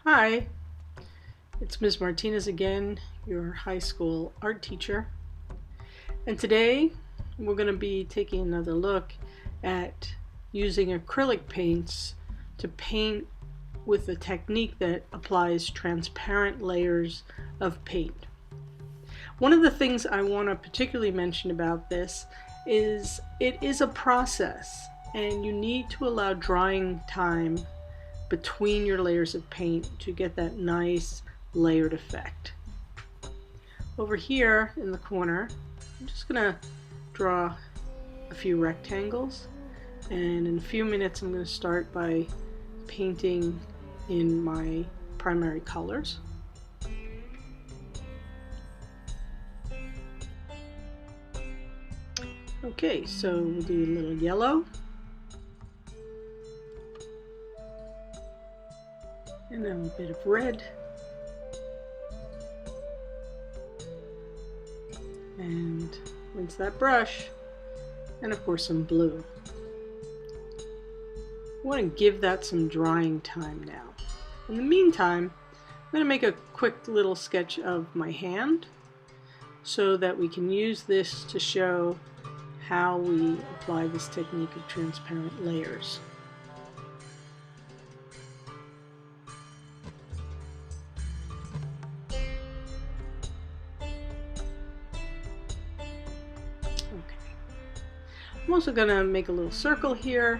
Hi, it's Ms. Martinez again, your high school art teacher. And today we're going to be taking another look at using acrylic paints to paint with a technique that applies transparent layers of paint. One of the things I want to particularly mention about this is it is a process and you need to allow drying time between your layers of paint to get that nice layered effect. Over here in the corner, I'm just going to draw a few rectangles, and in a few minutes I'm going to start by painting in my primary colors. Okay, so we'll do a little yellow. And then a bit of red. And rinse that brush. And of course some blue. I want to give that some drying time now. In the meantime, I'm going to make a quick little sketch of my hand so that we can use this to show how we apply this technique of transparent layers. I'm also going to make a little circle here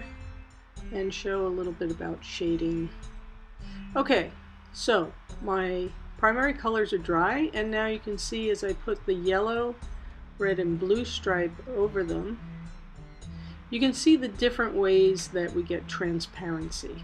and show a little bit about shading. Okay, so my primary colors are dry, and now you can see as I put the yellow, red, and blue stripe over them, you can see the different ways that we get transparency.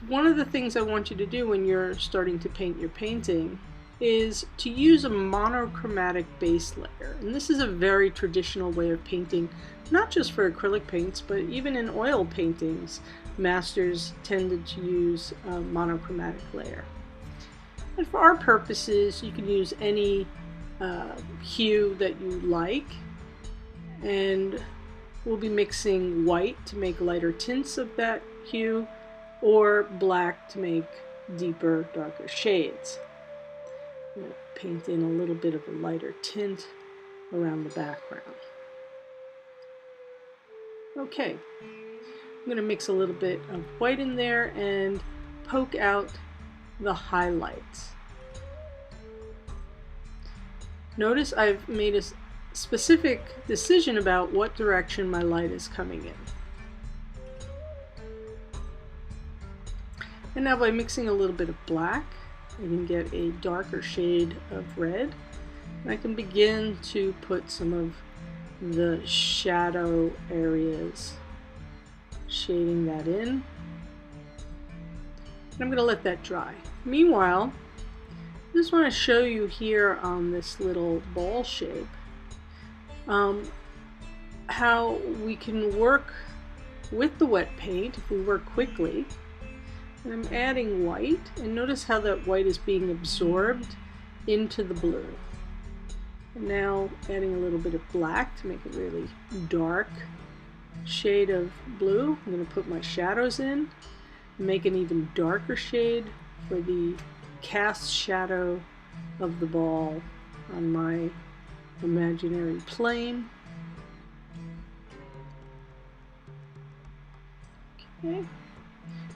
One of the things I want you to do when you're starting to paint your painting is to use a monochromatic base layer. And this is a very traditional way of painting, not just for acrylic paints, but even in oil paintings, masters tended to use a monochromatic layer. And for our purposes, you can use any hue that you like, and we'll be mixing white to make lighter tints of that hue, or black to make deeper, darker shades. I'm going to paint in a little bit of a lighter tint around the background. Okay, I'm going to mix a little bit of white in there and poke out the highlights. Notice I've made a specific decision about what direction my light is coming in. And now by mixing a little bit of black, I can get a darker shade of red, and I can begin to put some of the shadow areas, shading that in. And I'm going to let that dry. Meanwhile, I just want to show you here on this little ball shape how we can work with the wet paint if we work quickly. And I'm adding white, and notice how that white is being absorbed into the blue. And now adding a little bit of black to make a really dark shade of blue. I'm going to put my shadows in, make an even darker shade for the cast shadow of the ball on my imaginary plane. Okay.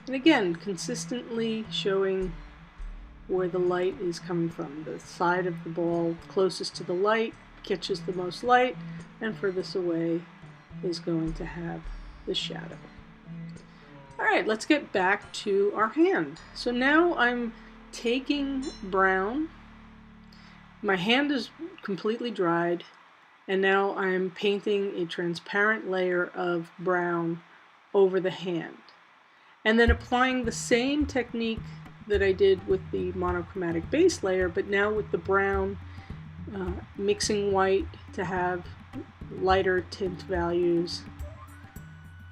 And again, consistently showing where the light is coming from. The side of the ball closest to the light catches the most light, and furthest away is going to have the shadow. Alright, let's get back to our hand. So now I'm taking brown. My hand is completely dried, and now I'm painting a transparent layer of brown over the hand. And then applying the same technique that I did with the monochromatic base layer, but now with the brown, mixing white to have lighter tint values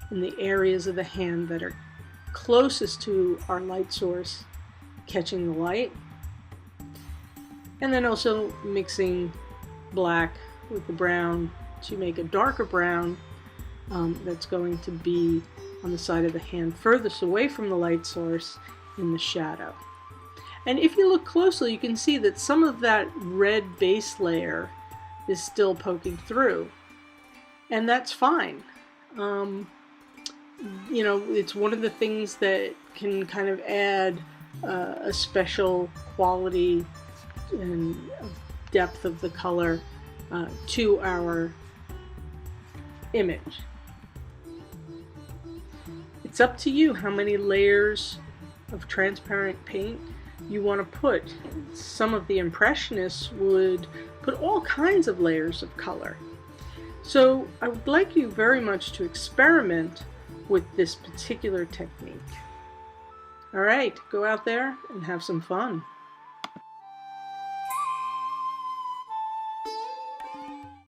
in the areas of the hand that are closest to our light source, catching the light. And then also mixing black with the brown to make a darker brown that's going to be on the side of the hand furthest away from the light source in the shadow. And if you look closely, you can see that some of that red base layer is still poking through. And that's fine. You know, it's one of the things that can kind of add a special quality and depth of the color to our image. It's up to you how many layers of transparent paint you want to put. Some of the Impressionists would put all kinds of layers of color. So I would like you very much to experiment with this particular technique. All right, go out there and have some fun.